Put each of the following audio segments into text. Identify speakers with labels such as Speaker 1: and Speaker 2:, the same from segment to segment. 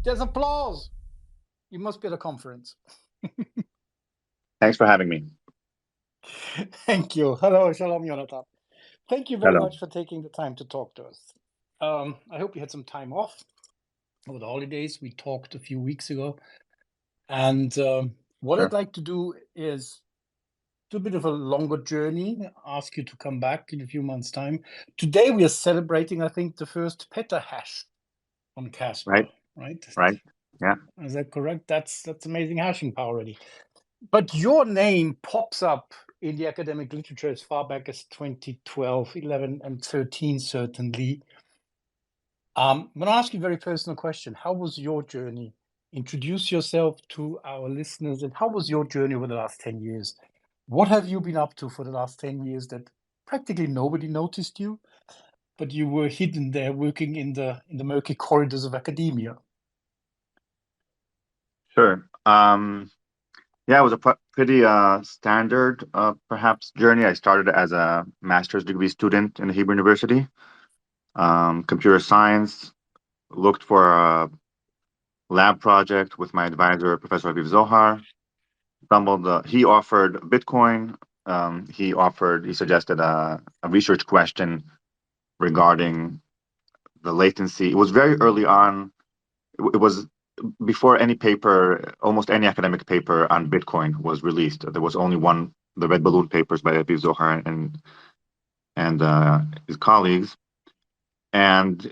Speaker 1: There's applause. You must be at a conference.
Speaker 2: Thanks for having me.
Speaker 1: Thank you. Hello, Shalom, Yonatan. Thank you very
Speaker 2: Hello.
Speaker 1: much for taking the time to talk to us. I hope you had some time off over the holidays. We talked a few weeks ago. And what
Speaker 2: Sure.
Speaker 1: I'd like to do is do a bit of a longer journey, ask you to come back in a few months' time. Today we are celebrating, I think, the first petahash on Casper, right?
Speaker 2: Right. Yeah.
Speaker 1: Is that correct? That's amazing hashing power already. But your name pops up in the academic literature as far back as 2012, 11, and 13, certainly. I'm going to ask you a very personal question. How was your journey? Introduce yourself to our listeners, and how was your journey over the last 10 years? What have you been up to for the last 10 years that practically nobody noticed you, but you were hidden there working in the murky corridors of academia?
Speaker 2: Sure. Yeah, it was a pretty standard, perhaps, journey. I started as a master's degree student in the Hebrew University, computer science, looked for a lab project with my advisor, Professor Aviv Zohar. He offered Bitcoin. He suggested a research question regarding the latency. It was very early on. It was before any paper, almost any academic paper on Bitcoin was released. There was only one, the Red Balloon papers by Aviv Zohar and his colleagues. And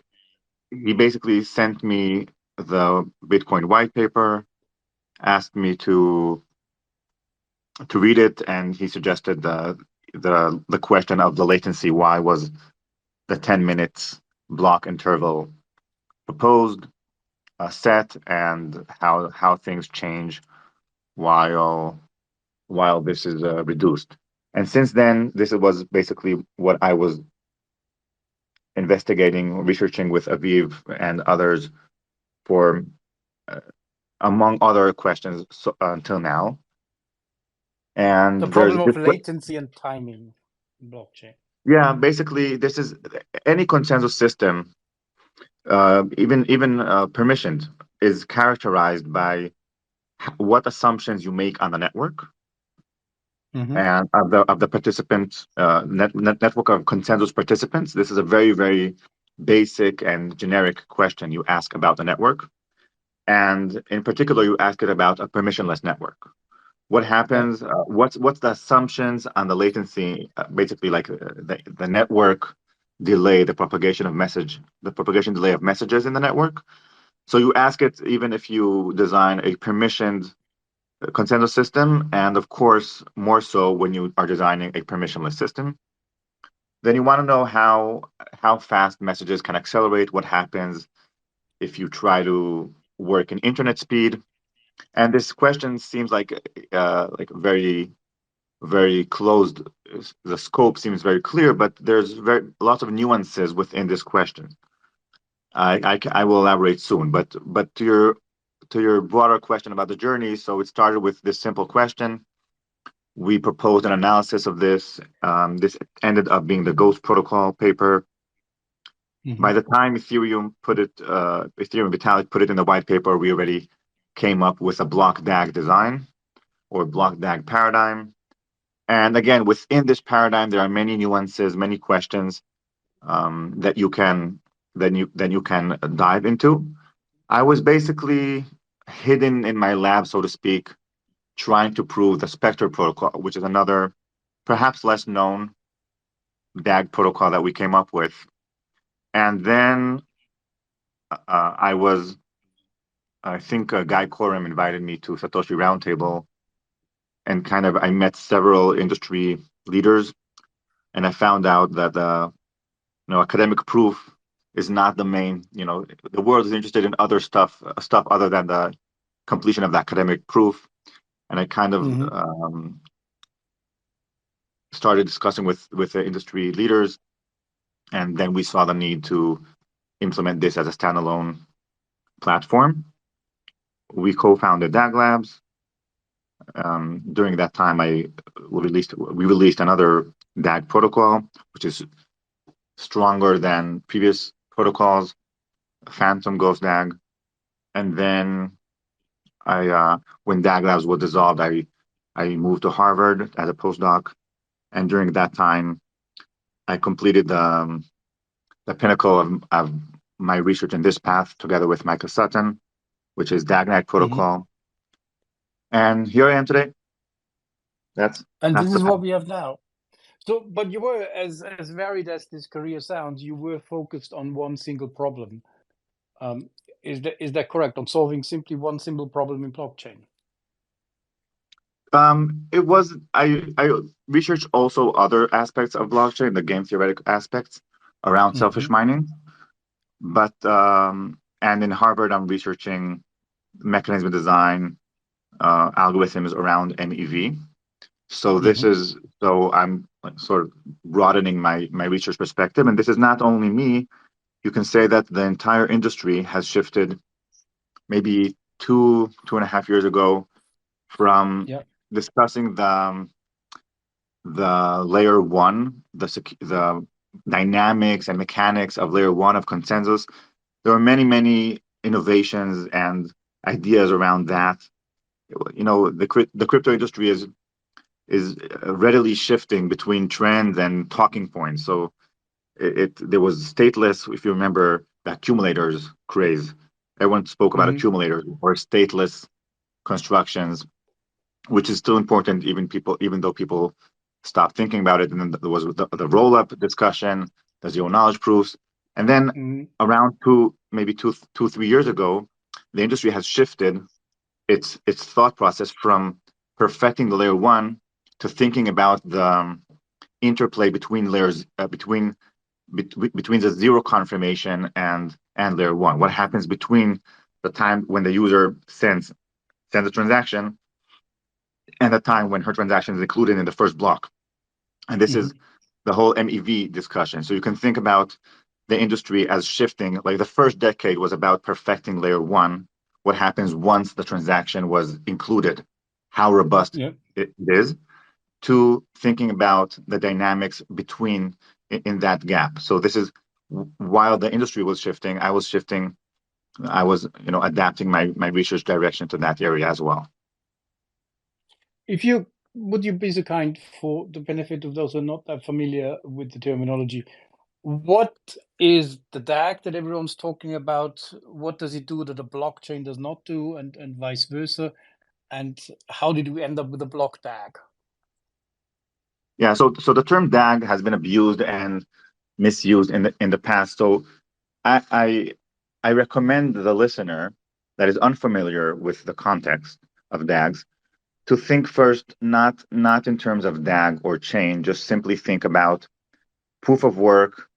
Speaker 2: he basically sent me the Bitcoin white paper, asked me to read it, and he suggested the question of the latency. Why was the 10 minutes block interval proposed, set, and how things change while this is reduced. And since then, this was basically what I was investigating, researching with Aviv and others for, among other questions, until now. And
Speaker 1: The problem of latency and timing in blockchain.
Speaker 2: Yeah, basically, this is any consensus system, even permissioned, is characterized by what assumptions you make on the network.
Speaker 1: Mm-hmm.
Speaker 2: And of the participants, network of consensus participants. This is a very, very basic and generic question you ask about the network. And in particular, you ask it about a permissionless network. What happens? What's the assumptions on the latency? Basically, like the network delay, the propagation delay of messages in the network. So you ask it even if you design a permissioned consensus system, and of course, more so when you are designing a permissionless system. Then you want to know how fast messages can accelerate. What happens if you try to work in internet speed? And this question seems like very, very closed. The scope seems very clear, but there's lots of nuances within this question. I will elaborate soon, but to your broader question about the journey, so it started with this simple question. We proposed an analysis of this. This ended up being the Ghost Protocol paper. Mm-hmm. By the time Ethereum Vitalik put it in the white paper, we already came up with a blockDAG design or blockDAG paradigm. And again, within this paradigm, there are many nuances, many questions that you can dive into. I was basically hidden in my lab, so to speak, trying to prove the Spectre protocol, which is another, perhaps less known DAG protocol that we came up with. And then I think Guy Coram invited me to Satoshi Roundtable, and I met several industry leaders, and I found out that academic proof is not the main. The world is interested in other stuff other than the completion of the academic proof. And I started discussing with the industry leaders, and then we saw the need to implement this as a standalone platform. We co-founded DAG Labs. During that time, we released another DAG protocol, which is stronger than previous protocols, Phantom Ghost DAG. And then when DAG Labs was dissolved, I moved to Harvard as a postdoc. And during that time, I completed the pinnacle of my research in this path together with Michael Sutton, which is DAG protocol. And here I am today. That's
Speaker 1: this
Speaker 2: the
Speaker 1: is
Speaker 2: path.
Speaker 1: what we have now. So, but you were, as varied as this career sounds, you were focused on one single problem. Is that correct? On solving simply one simple problem in blockchain?
Speaker 2: It was I researched also other aspects of blockchain, the game theoretic aspects around selfish mining. But and in Harvard, I'm researching mechanism design, algorithms around MEV. So I'm sort of broadening my research perspective, and this is not only me. You can say that the entire industry has shifted maybe 2.5 years ago from discussing the layer one, the dynamics and mechanics of layer one of consensus. There are many innovations and ideas around that. The crypto industry is readily shifting between trends and talking points. So there was stateless, if you remember, the accumulators craze. Everyone spoke about accumulators or stateless constructions, which is still important, even though people stopped thinking about it. And then there was the roll-up discussion, the zero knowledge proofs, and then around 3 years ago, the industry has shifted its thought process from perfecting the layer one to thinking about the interplay between layers, between the zero confirmation and layer one. What happens between the time when the user sends a transaction and the time when her transaction is included in the first block. And this is the whole MEV discussion. So you can think about the industry as shifting. Like the first decade was about perfecting layer one. What happens once the transaction was included, how robust it is, to thinking about the dynamics between in that gap. So this is while the industry was shifting, I was adapting my research direction to that area as well.
Speaker 1: Would you be so kind, for the benefit of those who are not that familiar with the terminology, what is the DAG that everyone's talking about? What does it do that a blockchain does not do, and vice versa? And how did we end up with a blockDAG?
Speaker 2: Yeah, so the term DAG has been abused and misused in the past. So I recommend the listener that is unfamiliar with the context of DAGs to think first, not in terms of DAG or chain, just simply think about proof of work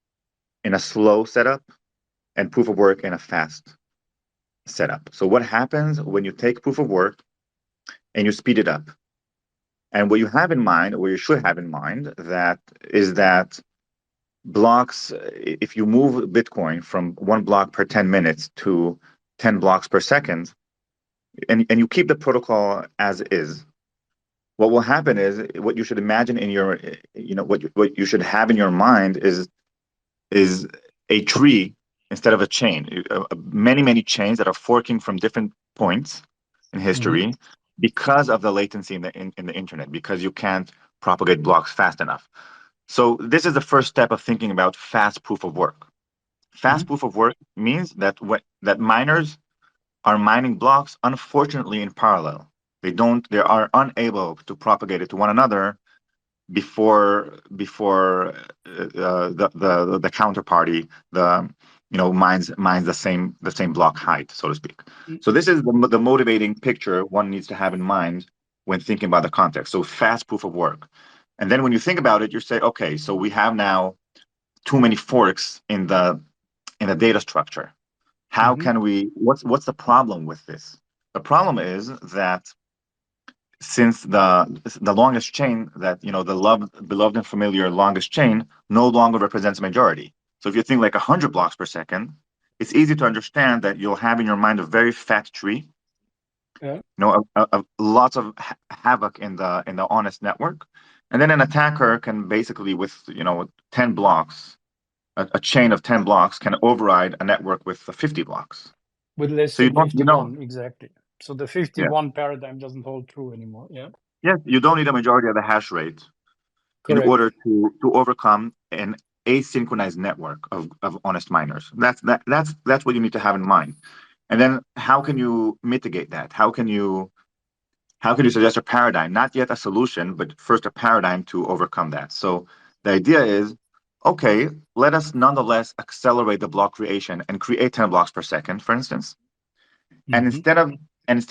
Speaker 2: in a slow setup and proof of work in a fast setup. So what happens when you take proof of work and you speed it up? And what you have in mind, or you should have in mind, that blocks, if you move Bitcoin from 1 block per 10 minutes to 10 blocks per second, and you keep the protocol as is, what will happen is what you should imagine in your, what you should have in your mind is a tree instead of a chain. Many chains that are forking from different points in history because of the latency in the internet, because you can't propagate blocks fast enough. So this is the first step of thinking about fast proof of work. Fast proof of work means that miners are mining blocks, unfortunately, in parallel. They are unable to propagate it to one another before the counterparty mines the same block height, so to speak. So this is the motivating picture one needs to have in mind when thinking about the context. So fast proof of work. And then when you think about it, you say, okay, so we have now too many forks in the data structure. How can we, what's the problem with this? The problem is that since the longest chain, that the beloved and familiar longest chain, no longer represents a majority. So if you think like 100 blocks per second, it's easy to understand that you'll have in your mind a very fat tree. Lots of havoc in the honest network, and then an attacker can basically, with 10 blocks, a chain of 10 blocks can override a network with 50 blocks.
Speaker 1: With less
Speaker 2: So you
Speaker 1: than
Speaker 2: don't,
Speaker 1: 51, exactly. So the 51 paradigm doesn't hold true anymore. Yeah.
Speaker 2: yes, you don't need a majority of the hash rate in
Speaker 1: Correct.
Speaker 2: order to overcome an asynchronized network of honest miners. That's what you need to have in mind. And then how can you mitigate that? How can you suggest a paradigm? Not yet a solution, but first a paradigm to overcome that. So the idea is, okay, let us nonetheless accelerate the block creation and create 10 blocks per second, for instance. And instead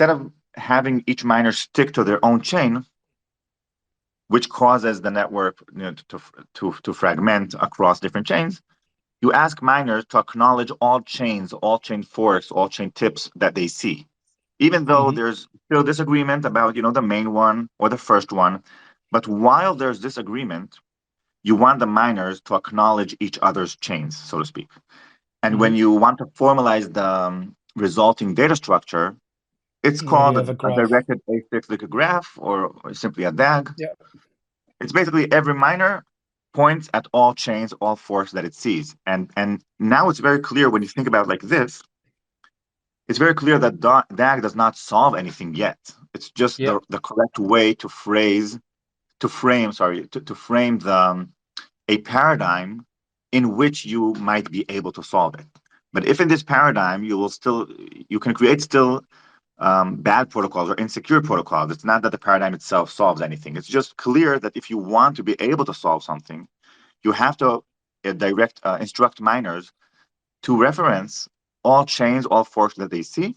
Speaker 2: of having each miner stick to their own chain, which causes the network to fragment across different chains, you ask miners to acknowledge all chains, all chain forks, all chain tips that they see, even though there's still disagreement about the main one or the first one. But while there's disagreement, you want the miners to acknowledge each other's chains, so to speak. And when you want to formalize the resulting data structure, it's called a directed acyclic graph or simply a DAG.
Speaker 1: Yeah.
Speaker 2: It's basically every miner points at all chains, all forks that it sees. And now it's very clear when you think about it like this, it's very clear that DAG does not solve anything yet. It's just the correct way to frame a paradigm in which you might be able to solve it. But if in this paradigm you can create still bad protocols or insecure protocols, it's not that the paradigm itself solves anything. It's just clear that if you want to be able to solve something, you have to instruct miners to reference all chains, all forks that they see.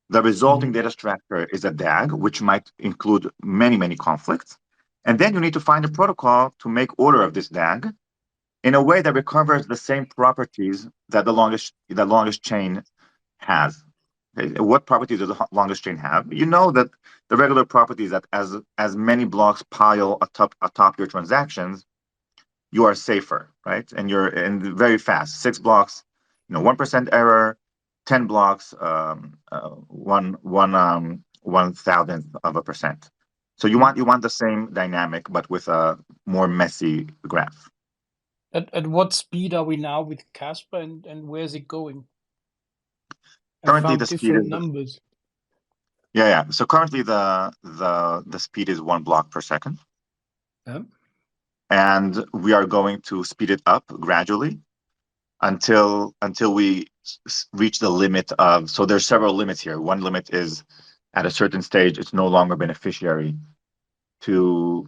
Speaker 2: The resulting data structure is a DAG, which might include many, many conflicts. And then you need to find a protocol to make order of this DAG in a way that recovers the same properties that the longest chain has. Okay? What properties does the longest chain have? You know that the regular properties that as many blocks pile atop your transactions, you are safer, right? And you're very fast. 6 blocks, 1% error. 10 blocks, 1/1000th of a percent. So you want the same dynamic, but with a more messy graph.
Speaker 1: At what speed are we now with Casper, and where is it going?
Speaker 2: Currently, the speed is
Speaker 1: numbers.
Speaker 2: Yeah. So currently, the speed is 1 block per second.
Speaker 1: Yeah.
Speaker 2: And we are going to speed it up gradually until we reach the limit of. So there's several limits here. One limit is at a certain stage, it's no longer beneficiary to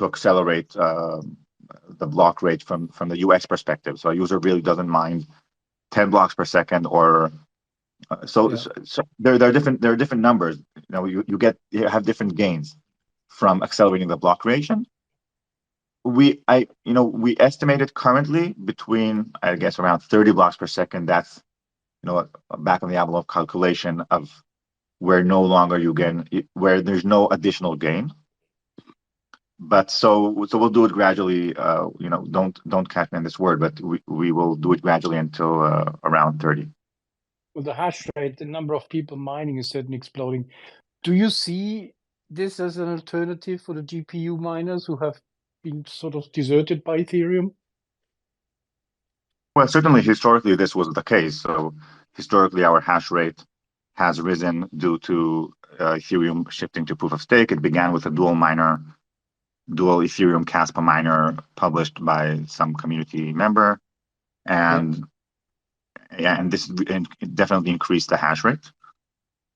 Speaker 2: accelerate the block rate from the UX perspective. So a user really doesn't mind 10 blocks per second or so there are different numbers. You have different gains from accelerating the block creation. We estimated currently between, I guess, around 30 blocks per second. That's a back of the envelope calculation of where there's no additional gain. But so we'll do it gradually. Don't catch me on this word, but we will do it gradually until around 30.
Speaker 1: Well, the hash rate, the number of people mining is certainly exploding. Do you see this as an alternative for the GPU miners who have been sort of deserted by Ethereum?
Speaker 2: Well, certainly historically this was the case. So historically our hash rate has risen due to Ethereum shifting to proof of stake. It began with a dual Ethereum Kaspa miner published by some community member, and this definitely increased the hash rate.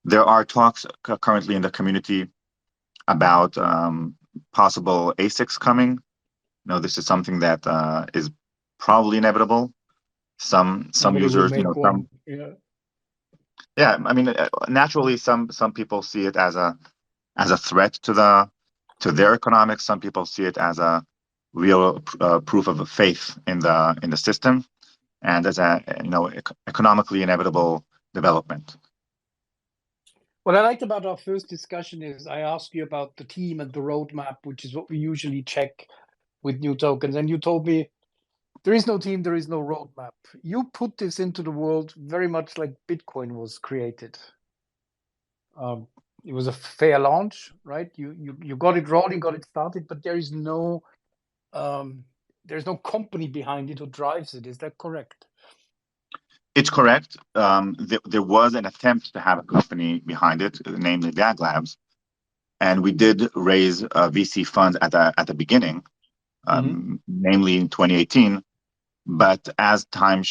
Speaker 2: There are talks currently in the community about possible ASICs coming. This is something that is probably inevitable. Some users, I mean, naturally, some people see it as a threat to their economics. Some people see it as a real proof of faith in the system, and as a economically inevitable development.
Speaker 1: What I liked about our first discussion is I asked you about the team and the roadmap, which is what we usually check with new tokens, and you told me there is no team, there is no roadmap. You put this into the world very much like Bitcoin was created. It was a fair launch, right? You got it rolling, got it started, but there's no company behind it who drives it. Is that correct?
Speaker 2: It's correct. There was an attempt to have a company behind it, namely DAG Labs, and we did raise VC funds at the beginning, namely in 2018. But as time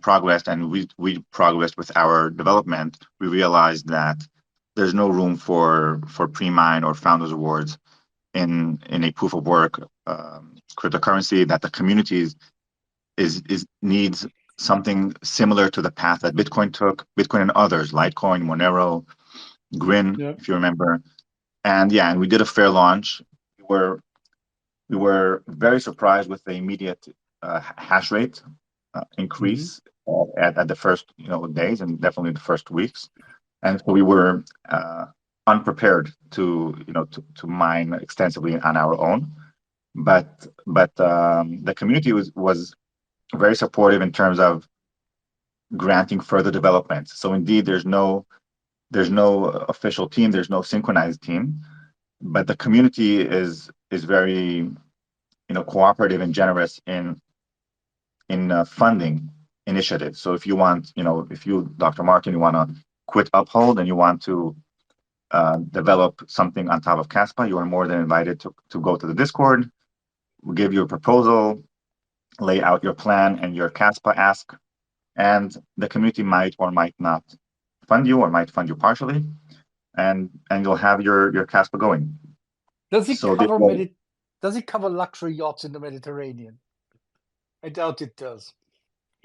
Speaker 2: progressed, and we progressed with our development, we realized that there's no room for pre-mine or founders awards in a proof of work cryptocurrency, that the communities is needs something similar to the path that Bitcoin took, Bitcoin and others, Litecoin, Monero, Grin, if you remember. And we did a fair launch. We were very surprised with the immediate hash rate increase at the first days, and definitely the first weeks. And so we were unprepared to mine extensively on our own. But the community was very supportive in terms of granting further development. So indeed, there's no official team, there's no synchronized team, but the community is very cooperative and generous in funding initiatives. So if you want, if you, Dr. Martin, you want to quit UpHold and you want to develop something on top of Kaspa, you are more than invited to go to the Discord. We'll give you a proposal, lay out your plan and your Kaspa ask, and the community might or might not fund you, or might fund you partially, and you'll have your Kaspa going.
Speaker 1: Does it cover luxury yachts in the Mediterranean? I doubt it does.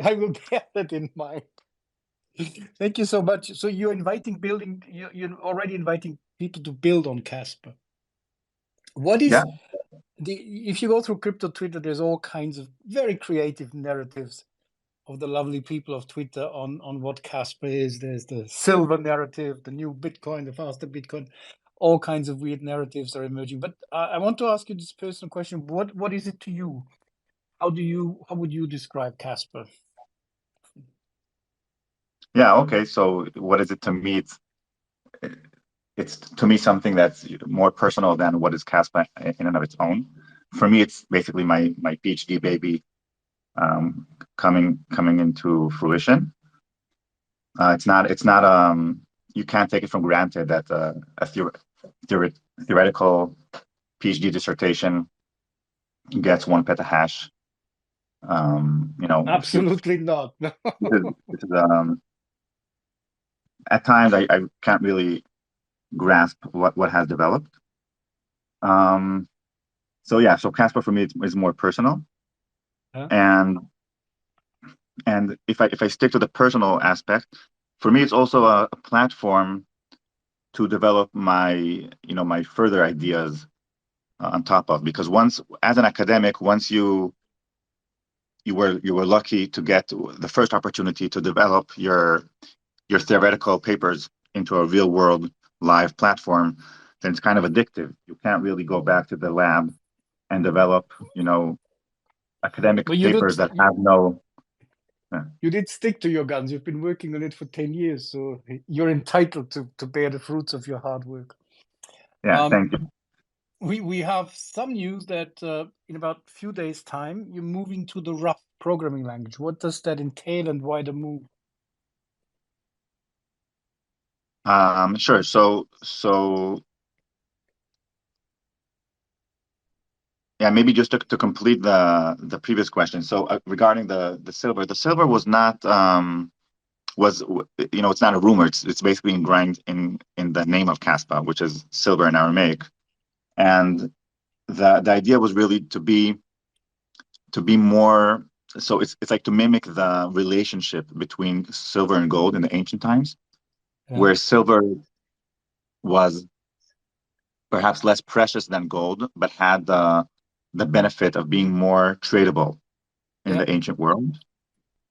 Speaker 1: I will bear that in mind. Thank you so much. So you're you're already inviting people to build on Casper. What is if you go through crypto Twitter, there's all kinds of very creative narratives of the lovely people of Twitter on what Casper is. There's the silver narrative, the new Bitcoin, the faster Bitcoin. All kinds of weird narratives are emerging. But I want to ask you this personal question: what is it to you? How would you describe Casper?
Speaker 2: Yeah. Okay. So what is it to me? It's to me something that's more personal than what is Caspa in and of its own. For me, it's basically my PhD baby coming into fruition. It's not you can't take it for granted that a theoretical PhD dissertation gets 1 petahash.
Speaker 1: Absolutely not.
Speaker 2: This is, at times I can't really grasp what has developed. So Casper for me is more personal. And if I stick to the personal aspect, for me it's also a platform to develop my my further ideas on top of, because once as an academic, once you were lucky to get the first opportunity to develop your theoretical papers into a real world live platform, then it's kind of addictive. You can't really go back to the lab and develop academic papers that have no.
Speaker 1: You did stick to your guns. You've been working on it for 10 years, so you're entitled to bear the fruits of your hard work.
Speaker 2: Yeah, thank you.
Speaker 1: We have some news that in about a few days' time, you're moving to the Rust programming language. What does that entail, and why the move?
Speaker 2: Sure. So yeah, maybe just to complete the previous question. So regarding the silver was not it's not a rumor. It's basically ingrained in the name of Kaspa, which is silver in Aramaic, and the idea was really to be more. So it's like to mimic the relationship between silver and gold in the ancient times, where silver was perhaps less precious than gold, but had the benefit of being more tradable in the ancient world.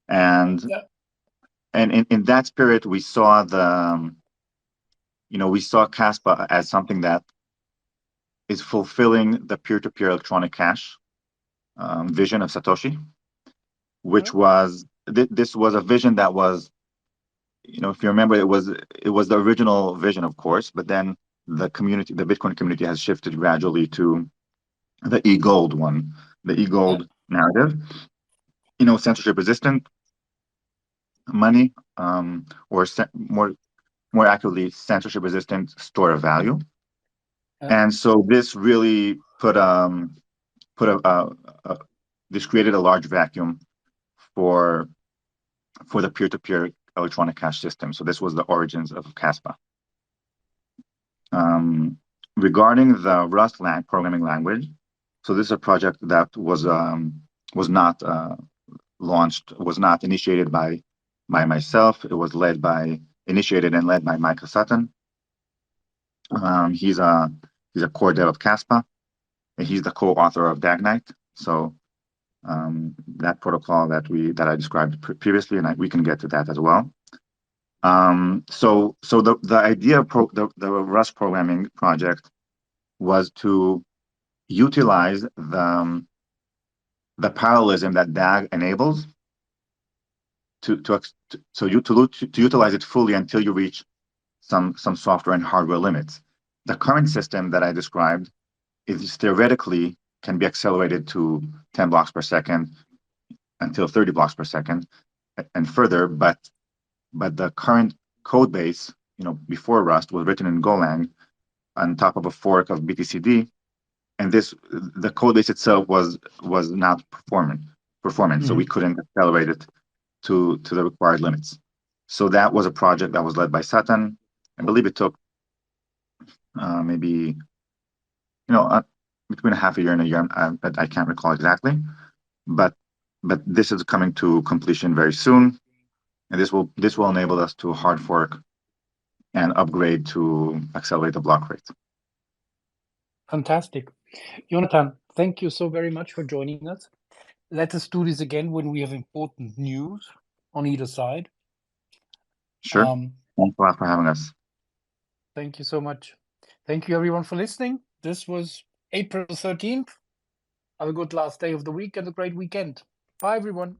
Speaker 2: And in that spirit, we saw we saw Kaspa as something that is fulfilling the peer-to-peer electronic cash vision of Satoshi, which was this was a vision that was, if you remember, it was the original vision, of course, but then the Bitcoin community has shifted gradually to the e-gold one, the e-gold narrative, censorship resistant, money, or more accurately, censorship-resistant store of value. And so this really this created a large vacuum for the peer-to-peer electronic cash system. So this was the origins of Kaspa. Regarding the Rust programming language, so this is a project that was not launched, was not initiated by myself. It was initiated and led by Micah Sutton. He's a core dev of Kaspa, and he's the co-author of DAGNITE. So that protocol that I described previously, and we can get to that as well. So the idea of the Rust programming project was to utilize the parallelism that DAG enables to utilize it fully until you reach some software and hardware limits. The current system that I described is theoretically can be accelerated to 10 blocks per second until 30 blocks per second and further, but the current code base, before Rust, was written in Golang on top of a fork of BTCD, and the code base itself was not performant. Mm-hmm. So we couldn't accelerate it to the required limits. So that was a project that was led by Sutton. I believe it took maybe between a half a year and a year. I can't recall exactly, but this is coming to completion very soon, and this will enable us to hard fork and upgrade to accelerate the block rate.
Speaker 1: Fantastic. Yonatan, thank you so very much for joining us. Let us do this again when we have important news on either side.
Speaker 2: Sure. Thanks a lot for having us.
Speaker 1: Thank you so much. Thank you, everyone, for listening. This was April 13th. Have a good last day of the week and a great weekend. Bye, everyone.